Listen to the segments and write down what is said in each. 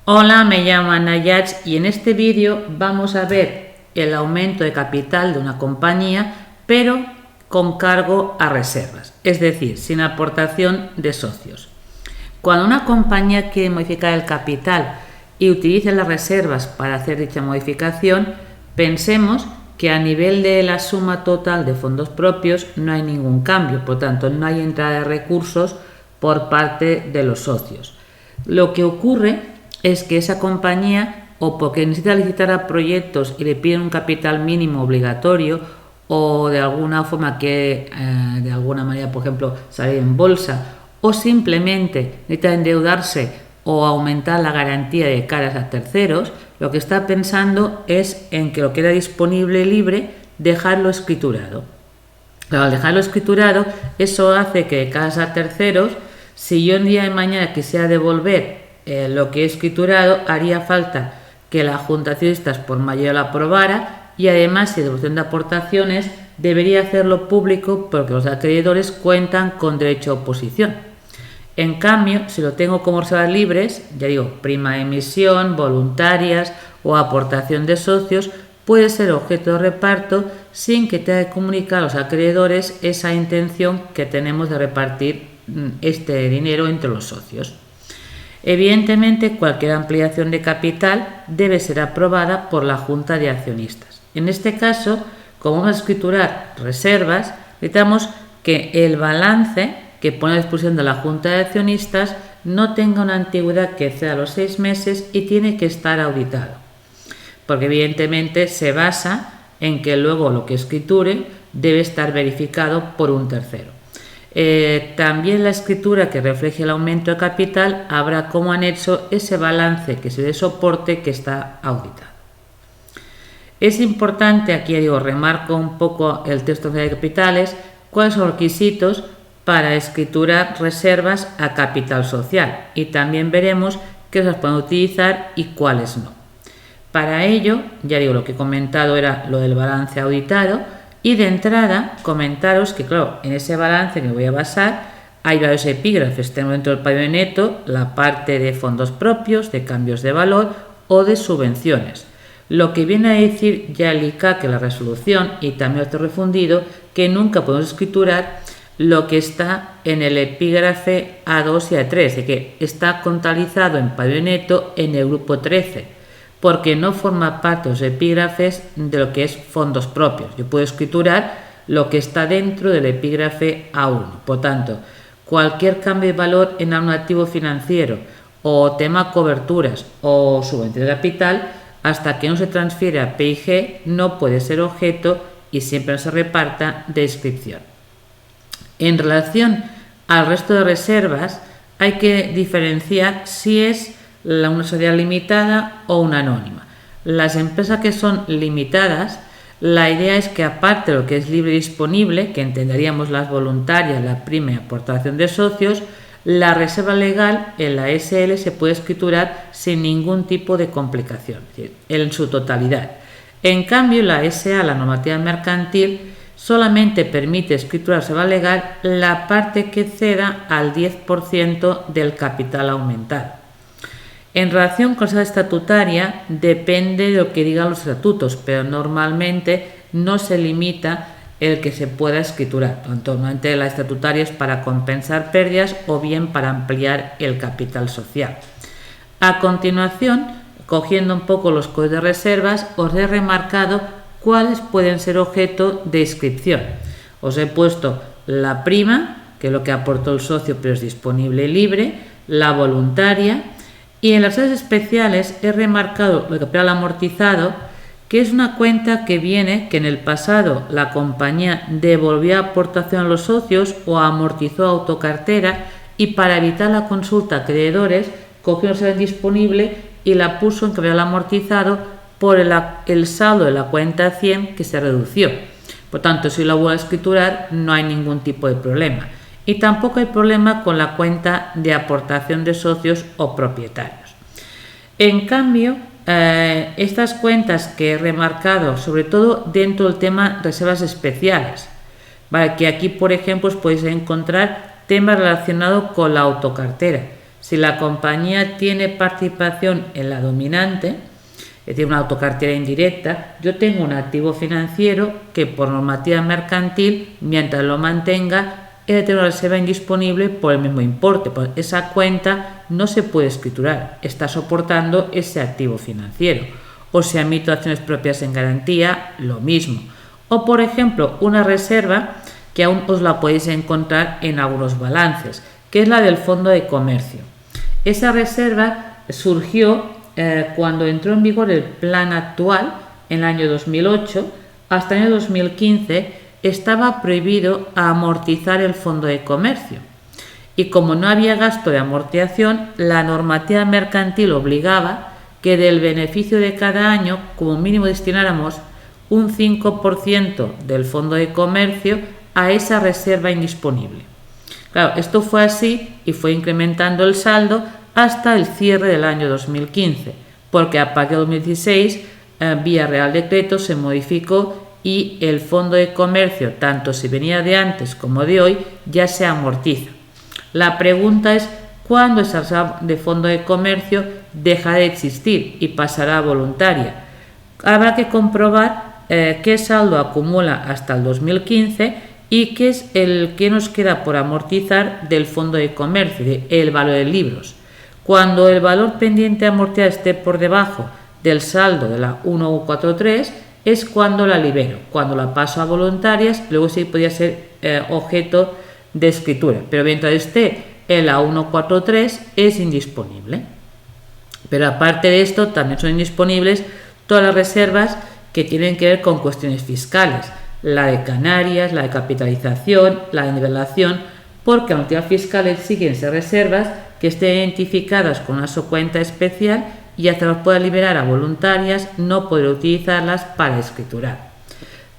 Hola, me llamo Nayach y en este vídeo vamos a ver el aumento de capital de una compañía, pero con cargo a reservas, es decir, sin aportación de socios. Cuando una compañía quiere modificar el capital y utiliza las reservas para hacer dicha modificación, pensemos que a nivel de la suma total de fondos propios no hay ningún cambio, por tanto no hay entrada de recursos por parte de los socios. Lo que ocurre es que esa compañía, o porque necesita licitar a proyectos y le piden un capital mínimo obligatorio, o de alguna forma que de alguna manera, por ejemplo, salir en bolsa, o simplemente necesita endeudarse o aumentar la garantía de caras a terceros, lo que está pensando es en que lo que era disponible libre, dejarlo escriturado. Pero al dejarlo escriturado, eso hace que de caras a terceros, si yo un día de mañana quisiera devolver lo que he escriturado, haría falta que la Junta de Accionistas por mayoría lo aprobara, y además, si devolución de aportaciones, debería hacerlo público porque los acreedores cuentan con derecho a oposición. En cambio, si lo tengo como reservas libres, ya digo, prima de emisión, voluntarias o aportación de socios, puede ser objeto de reparto sin que tenga que comunicar a los acreedores esa intención que tenemos de repartir este dinero entre los socios. Evidentemente, cualquier ampliación de capital debe ser aprobada por la Junta de Accionistas. En este caso, como vamos a escriturar reservas, necesitamos que el balance que pone a disposición de la Junta de Accionistas no tenga una antigüedad que exceda los 6 meses y tiene que estar auditado, porque evidentemente se basa en que luego lo que escriture debe estar verificado por un tercero. También la escritura que refleje el aumento de capital habrá como anexo ese balance que se dé soporte que está auditado. Es importante, aquí remarco un poco el texto de capitales, cuáles son los requisitos para escriturar reservas a capital social, y también veremos qué se pueden utilizar y cuáles no. Para ello, lo que he comentado era lo del balance auditado, y de entrada comentaros que, claro, en ese balance que me voy a basar hay varios epígrafes. Tenemos dentro del patrimonio neto la parte de fondos propios, de cambios de valor o de subvenciones. Lo que viene a decir ya el ICAC, que la resolución, y también otro refundido, que nunca podemos escriturar lo que está en el epígrafe A2 y A3, de que está contabilizado en patrimonio neto en el grupo 13. Porque no forma parte de los epígrafes de lo que es fondos propios. Yo puedo escriturar lo que está dentro del epígrafe A1. Por tanto, cualquier cambio de valor en un activo financiero o tema coberturas o subvención de capital, hasta que no se transfiere a P&G, no puede ser objeto y siempre se reparta de inscripción. En relación al resto de reservas, hay que diferenciar si es una sociedad limitada o una anónima. Las empresas que son limitadas, la idea es que aparte de lo que es libre y disponible, que entenderíamos las voluntarias, la prima y aportación de socios, la reserva legal en la SL se puede escriturar sin ningún tipo de complicación, es decir, en su totalidad. En cambio, la SA, la normativa mercantil, solamente permite escriturar reserva legal la parte que exceda al 10% del capital aumentado. En relación con esa estatutaria, depende de lo que digan los estatutos, pero normalmente no se limita el que se pueda escriturar. Normalmente la estatutaria es para compensar pérdidas o bien para ampliar el capital social. A continuación, cogiendo un poco los códigos de reservas, os he remarcado cuáles pueden ser objeto de inscripción. Os he puesto la prima, que es lo que aportó el socio pero es disponible y libre, la voluntaria, y en las reservas especiales he remarcado el capital amortizado, que es una cuenta que en el pasado la compañía devolvió aportación a los socios o amortizó autocartera, y para evitar la consulta a acreedores cogió una reserva disponible y la puso en capital amortizado por el saldo de la cuenta 100 que se redució. Por tanto, si lo vuelvo a escriturar no hay ningún tipo de problema. Y tampoco hay problema con la cuenta de aportación de socios o propietarios. En cambio, estas cuentas que he remarcado, sobre todo dentro del tema reservas especiales, ¿vale? Que aquí, por ejemplo, os podéis encontrar temas relacionados con la autocartera. Si la compañía tiene participación en la dominante, es decir, una autocartera indirecta, yo tengo un activo financiero que por normativa mercantil, mientras lo mantenga, he de tener una reserva indisponible por el mismo importe. Pues esa cuenta no se puede escriturar, está soportando ese activo financiero. O si emito acciones propias en garantía, lo mismo. O por ejemplo, una reserva que aún os la podéis encontrar en algunos balances, que es la del fondo de comercio. Esa reserva surgió cuando entró en vigor el plan actual en el año 2008. Hasta el año 2015 estaba prohibido amortizar el fondo de comercio, y como no había gasto de amortización, la normativa mercantil obligaba que del beneficio de cada año como mínimo destináramos un 5% del fondo de comercio a esa reserva indisponible. Claro, esto fue así y fue incrementando el saldo hasta el cierre del año 2015, porque a partir de 2016, vía Real Decreto, se modificó y el fondo de comercio, tanto si venía de antes como de hoy, ya se amortiza. La pregunta es cuándo esa reserva de fondo de comercio deja de existir y pasará a voluntaria. Habrá que comprobar qué saldo acumula hasta el 2015 y qué es el que nos queda por amortizar del fondo de comercio, el valor de libros. Cuando el valor pendiente a amortizar esté por debajo del saldo de la 143, es cuando la libero. Cuando la paso a voluntarias, luego sí podría ser objeto de escritura, pero mientras esté en la 143 es indisponible. Pero aparte de esto, también son indisponibles todas las reservas que tienen que ver con cuestiones fiscales, la de Canarias, la de capitalización, la de nivelación, porque la entidad fiscal exigen esas reservas que estén identificadas con una subcuenta especial y hasta las pueda liberar a voluntarias, no podré utilizarlas para escriturar.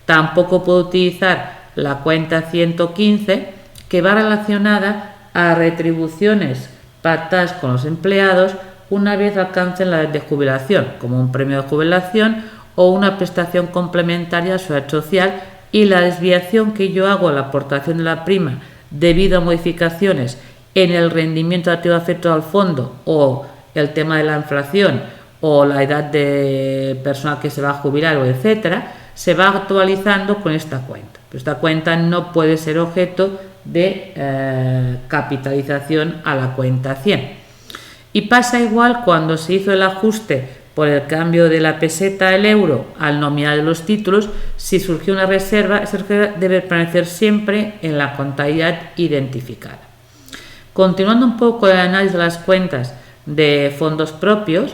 Tampoco puedo utilizar la cuenta 115, que va relacionada a retribuciones pactadas con los empleados una vez alcancen la edad de jubilación, como un premio de jubilación o una prestación complementaria a su seguridad social, y la desviación que yo hago a la aportación de la prima debido a modificaciones en el rendimiento activo afectado al fondo, o el tema de la inflación, o la edad de personal que se va a jubilar, o etcétera, se va actualizando con esta cuenta. Pero esta cuenta no puede ser objeto de capitalización a la cuenta 100. Y pasa igual cuando se hizo el ajuste por el cambio de la peseta al euro al nominal de los títulos. Si surgió una reserva, esa reserva debe permanecer siempre en la contabilidad identificada. Continuando un poco el análisis de las cuentas de fondos propios,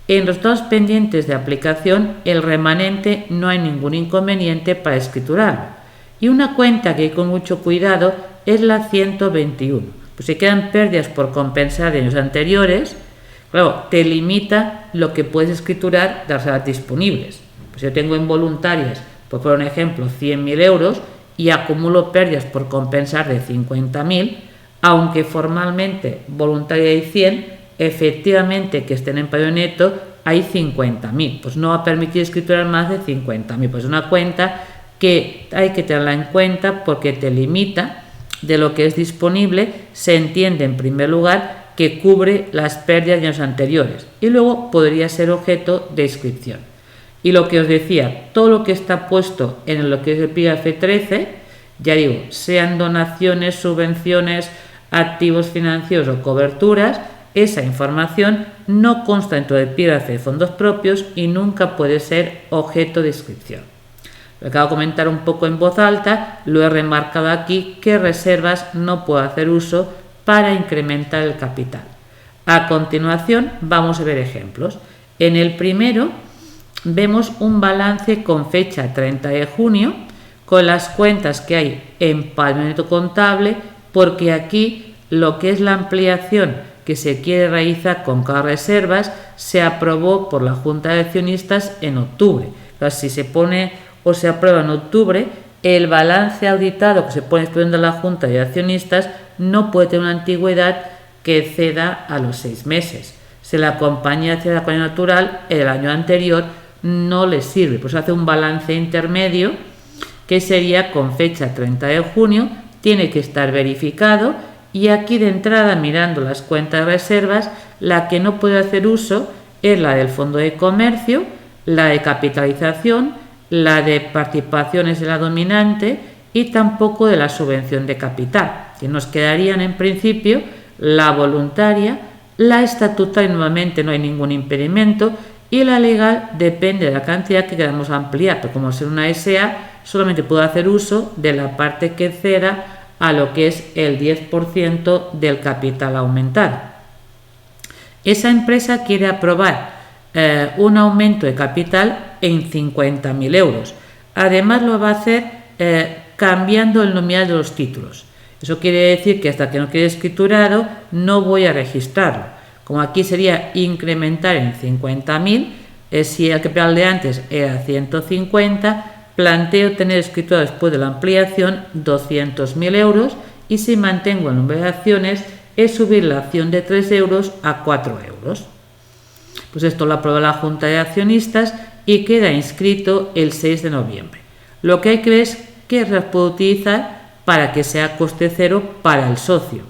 en los datos pendientes de aplicación, el remanente no hay ningún inconveniente para escriturarlo. Y una cuenta que hay con mucho cuidado es la 121. Pues si quedan pérdidas por compensar de años anteriores, claro, te limita lo que puedes escriturar de las reservas disponibles. Pues yo tengo en voluntarias, por poner un ejemplo, 100.000 euros y acumulo pérdidas por compensar de 50.000, aunque formalmente voluntaria hay 100, efectivamente que estén en pago neto hay 50.000. Pues no va a permitir escriturar más de 50.000. Pues es una cuenta que hay que tenerla en cuenta porque te limita de lo que es disponible. Se entiende en primer lugar que cubre las pérdidas de años anteriores y luego podría ser objeto de inscripción. Y lo que os decía, todo lo que está puesto en lo que es el epígrafe 13, ya digo, sean donaciones, subvenciones, activos financieros o coberturas, esa información no consta dentro del epígrafe de fondos propios y nunca puede ser objeto de inscripción. Lo acabo de comentar un poco en voz alta, lo he remarcado aquí, que reservas no puedo hacer uso para incrementar el capital. A continuación vamos a ver ejemplos. En el primero vemos un balance con fecha 30 de junio con las cuentas que hay en patrimonio contable, porque aquí lo que es la ampliación que se quiere realizar con cada reservas se aprobó por la Junta de Accionistas en octubre. Entonces, si se pone o se aprueba en octubre, el balance auditado que se pone estudiando la Junta de Accionistas no puede tener una antigüedad que exceda a los 6 meses. Si la compañía hace la compañía natural, el año anterior no le sirve. Pues hace un balance intermedio que sería con fecha 30 de junio, tiene que estar verificado y aquí de entrada, mirando las cuentas de reservas, la que no puede hacer uso es la del fondo de comercio, la de capitalización, la de participaciones de la dominante y tampoco de la subvención de capital, que nos quedarían en principio la voluntaria, la estatutaria nuevamente no hay ningún impedimento y la legal depende de la cantidad que queramos ampliar, pero como ser una SA solamente puedo hacer uso de la parte que ceda a lo que es el 10% del capital aumentado. Esa empresa quiere aprobar un aumento de capital en 50.000 euros. Además lo va a hacer cambiando el nominal de los títulos. Eso quiere decir que hasta que no quede escriturado no voy a registrarlo. Como aquí sería incrementar en 50.000, si el capital de antes era 150, planteo tener escriturado después de la ampliación 200.000 euros y si mantengo el número de acciones es subir la acción de 3 euros a 4 euros. Pues esto lo aprueba la Junta de Accionistas y queda inscrito el 6 de noviembre. Lo que hay que ver es qué las puedo utilizar para que sea coste cero para el socio.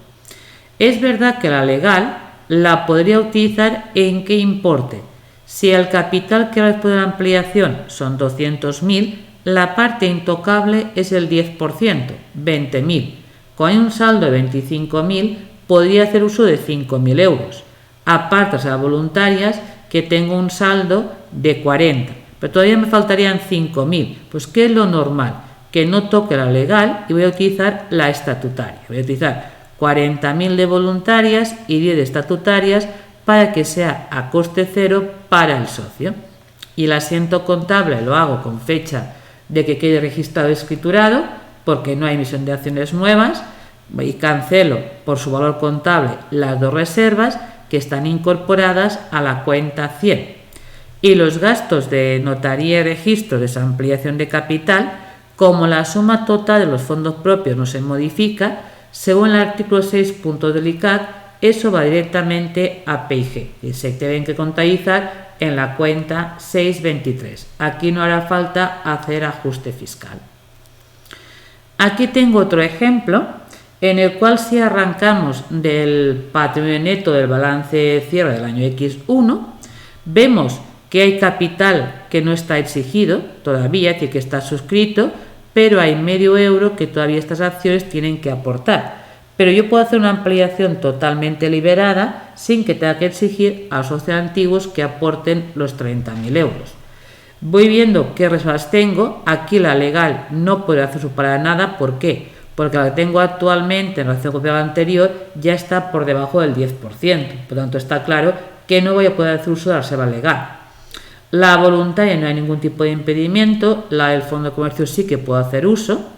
Es verdad que la legal la podría utilizar en qué importe. Si el capital que después de la ampliación son 200.000, la parte intocable es el 10%, 20.000. Con un saldo de 25.000, podría hacer uso de 5.000 euros. Aparte de las voluntarias, que tengo un saldo de 40, pero todavía me faltarían 5.000. Pues ¿qué es lo normal? Que no toque la legal y voy a utilizar la estatutaria. Voy a utilizar 40.000 de voluntarias y 10 de estatutarias para que sea a coste cero para el socio. Y el asiento contable lo hago con fecha de que quede registrado y escriturado, porque no hay emisión de acciones nuevas, y cancelo por su valor contable las dos reservas que están incorporadas a la cuenta 100. Y los gastos de notaría y registro de esa ampliación de capital, como la suma total de los fondos propios no se modifica, según el artículo 6 punto del ICAC, eso va directamente a PIG y se tienen que contabilizar en la cuenta 623. Aquí no hará falta hacer ajuste fiscal. Aquí tengo otro ejemplo en el cual si arrancamos del patrimonio neto del balance de cierre del año X1, vemos que hay capital que no está exigido todavía, que está suscrito, pero hay medio euro que todavía estas acciones tienen que aportar. Pero yo puedo hacer una ampliación totalmente liberada sin que tenga que exigir a los socios antiguos que aporten los 30.000 euros. Voy viendo qué reservas tengo. Aquí la legal no puede hacer uso para nada. ¿Por qué? Porque la que tengo actualmente en relación con la anterior ya está por debajo del 10%. Por lo tanto, está claro que no voy a poder hacer uso de la reserva legal. La voluntaria no hay ningún tipo de impedimento. La del fondo de comercio sí que puedo hacer uso.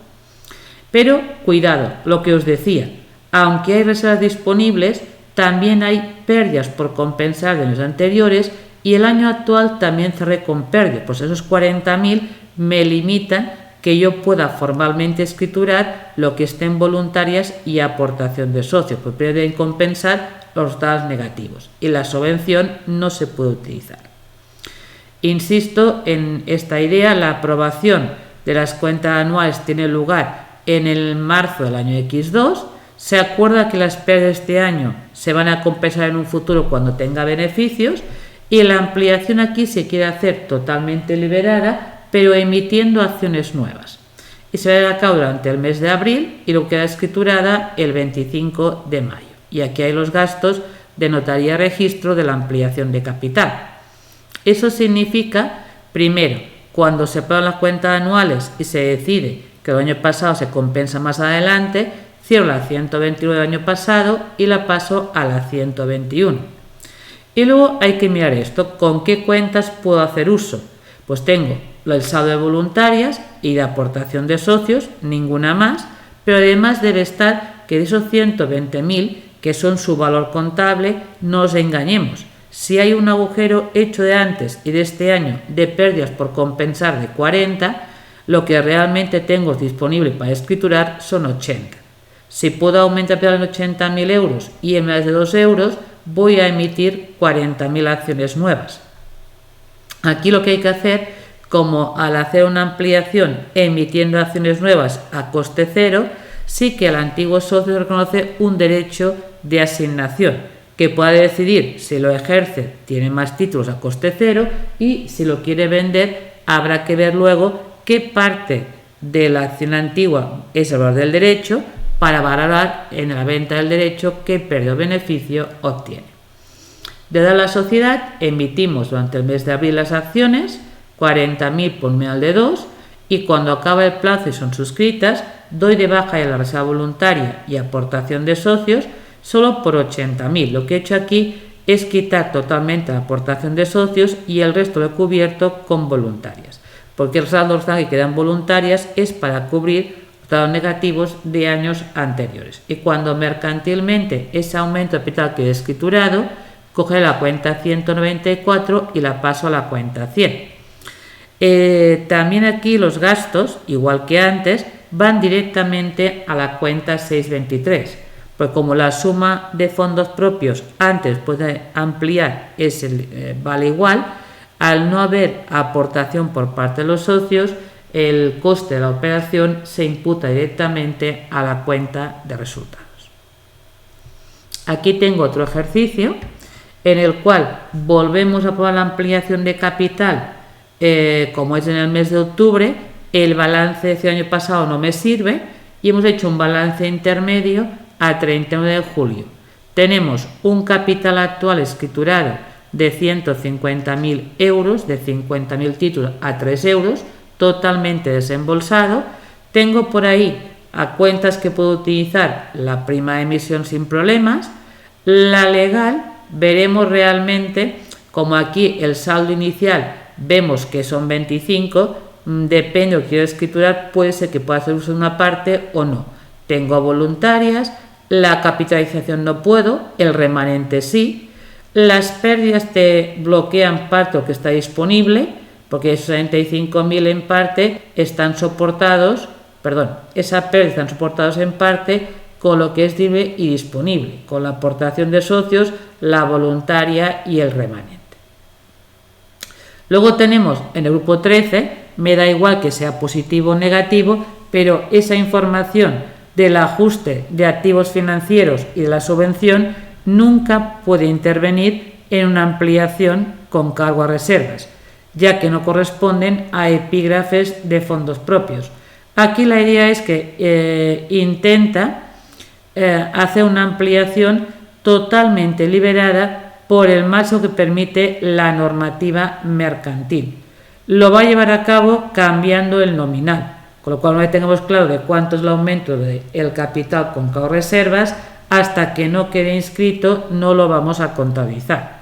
Pero cuidado, lo que os decía. Aunque hay reservas disponibles, también hay pérdidas por compensar de años anteriores y el año actual también cerré con pérdidas. Pues esos 40.000 me limitan que yo pueda formalmente escriturar lo que estén voluntarias y aportación de socios, pues deben compensar los resultados negativos y la subvención no se puede utilizar. Insisto en esta idea, la aprobación de las cuentas anuales tiene lugar en el marzo del año X2. Se acuerda que las pérdidas de este año se van a compensar en un futuro cuando tenga beneficios y la ampliación aquí se quiere hacer totalmente liberada, pero emitiendo acciones nuevas. Y se va a llevar a cabo durante el mes de abril y lo queda escriturada el 25 de mayo. Y aquí hay los gastos de notaría y registro de la ampliación de capital. Eso significa, primero, cuando se aprueban las cuentas anuales y se decide que el año pasado se compensa más adelante, cierro la 121 del año pasado y la paso a la 121. Y luego hay que mirar esto, ¿con qué cuentas puedo hacer uso? Pues tengo el saldo de voluntarias y de aportación de socios, ninguna más, pero además debe estar que de esos 120.000, que son su valor contable, no os engañemos. Si hay un agujero hecho de antes y de este año de pérdidas por compensar de 40, lo que realmente tengo disponible para escriturar son 80. Si puedo aumentar en 80.000 euros y en vez de 2 euros, voy a emitir 40.000 acciones nuevas. Aquí lo que hay que hacer, como al hacer una ampliación emitiendo acciones nuevas a coste cero, sí que al antiguo socio se reconoce un derecho de asignación, que puede decidir si lo ejerce, tiene más títulos a coste cero, y si lo quiere vender, habrá que ver luego qué parte de la acción antigua es el valor del derecho para valorar en la venta del derecho qué pérdida o beneficio obtiene. Desde la sociedad emitimos durante el mes de abril las acciones, 40.000 por nominal de 2, y cuando acaba el plazo y son suscritas, doy de baja en la reserva voluntaria y aportación de socios solo por 80.000. Lo que he hecho aquí es quitar totalmente la aportación de socios y el resto lo he cubierto con voluntarias, porque el saldo que quedan voluntarias es para cubrir estados negativos de años anteriores. Y cuando mercantilmente ese aumento de capital quede escriturado, cogeré la cuenta 194 y la paso a la cuenta 100. También aquí los gastos, igual que antes, van directamente a la cuenta 623, pues como la suma de fondos propios antes puede ampliar vale igual, al no haber aportación por parte de los socios, el coste de la operación se imputa directamente a la cuenta de resultados. Aquí tengo otro ejercicio en el cual volvemos a probar la ampliación de capital, como es en el mes de octubre. El balance del año pasado no me sirve y hemos hecho un balance intermedio a 31 de julio. Tenemos un capital actual escriturado de 150.000 euros, de 50.000 títulos a 3 euros, totalmente desembolsado. Tengo por ahí a cuentas que puedo utilizar la prima de emisión sin problemas. La legal, veremos realmente, como aquí el saldo inicial vemos que son 25, depende de lo que quiero escriturar, puede ser que pueda hacer uso de una parte o no. Tengo voluntarias, la capitalización no puedo, el remanente sí. Las pérdidas te bloquean parte de lo que está disponible, porque esos 65.000 en parte están soportados, esas pérdidas están soportadas en parte con lo que es libre y disponible, con la aportación de socios, la voluntaria y el remanente. Luego tenemos en el grupo 13, me da igual que sea positivo o negativo, pero esa información del ajuste de activos financieros y de la subvención nunca puede intervenir en una ampliación con cargo a reservas, ya que no corresponden a epígrafes de fondos propios. Aquí la idea es que intenta hacer una ampliación totalmente liberada por el máximo que permite la normativa mercantil. Lo va a llevar a cabo cambiando el nominal, con lo cual no tengamos claro de cuánto es el aumento del capital con cargo a reservas. Hasta que no quede inscrito no lo vamos a contabilizar.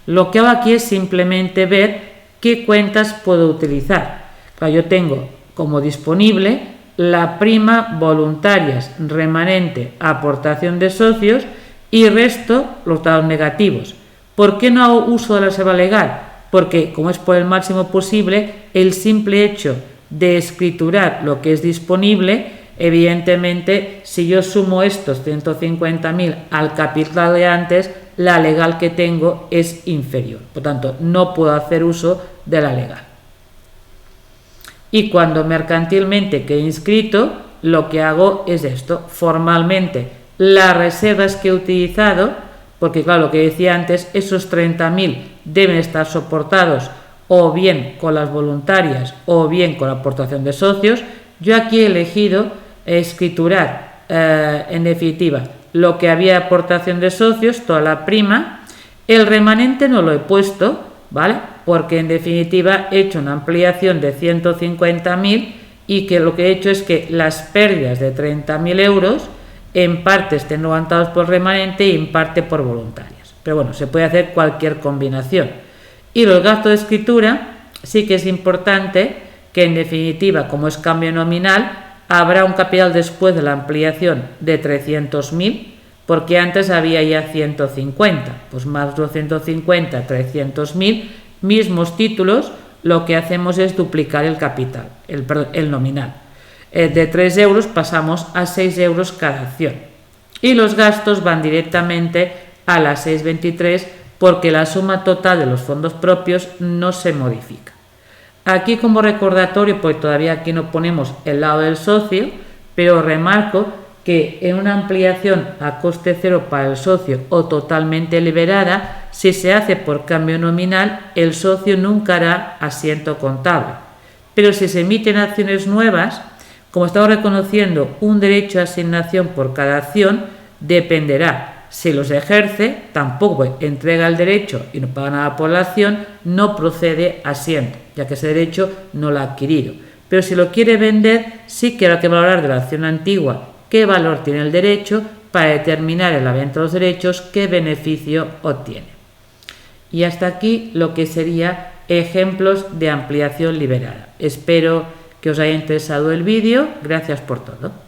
Lo que hago aquí es simplemente ver qué cuentas puedo utilizar. Yo tengo como disponible la prima, voluntarias, remanente, aportación de socios y resto los datos negativos. ¿Por qué no hago uso de la reserva legal? Porque como es por el máximo posible, el simple hecho de escriturar lo que es disponible, evidentemente, si yo sumo estos 150.000 al capital de antes, la legal que tengo es inferior. Por tanto, no puedo hacer uso de la legal. Y cuando mercantilmente quede inscrito, lo que hago es esto. Formalmente, las reservas que he utilizado, porque claro, lo que decía antes, esos 30.000 deben estar soportados o bien con las voluntarias o bien con la aportación de socios. Yo aquí he elegido escriturar, en definitiva, lo que había aportación de socios, toda la prima. El remanente no lo he puesto, ¿vale? Porque en definitiva he hecho una ampliación de 150.000 y que lo que he hecho es que las pérdidas de 30.000 euros en parte estén levantados por remanente y en parte por voluntarias. Pero bueno, se puede hacer cualquier combinación. Y los gastos de escritura sí que es importante que en definitiva, como es cambio nominal, habrá un capital después de la ampliación de 300.000, porque antes había ya 150, pues más 250, 300.000, mismos títulos, lo que hacemos es duplicar el capital, el nominal. De 3 euros pasamos a 6 euros cada acción. Y los gastos van directamente a la 623 porque la suma total de los fondos propios no se modifica. Aquí como recordatorio, pues todavía aquí no ponemos el lado del socio, pero remarco que en una ampliación a coste cero para el socio o totalmente liberada, si se hace por cambio nominal, el socio nunca hará asiento contable. Pero si se emiten acciones nuevas, como estamos reconociendo un derecho de asignación por cada acción, dependerá. Si los ejerce, tampoco entrega el derecho y no paga nada por la acción, no procede asiento, ya que ese derecho no lo ha adquirido. Pero si lo quiere vender, sí que habrá que valorar de la acción antigua qué valor tiene el derecho para determinar en la venta de los derechos qué beneficio obtiene. Y hasta aquí lo que sería ejemplos de ampliación liberada. Espero que os haya interesado el vídeo. Gracias por todo.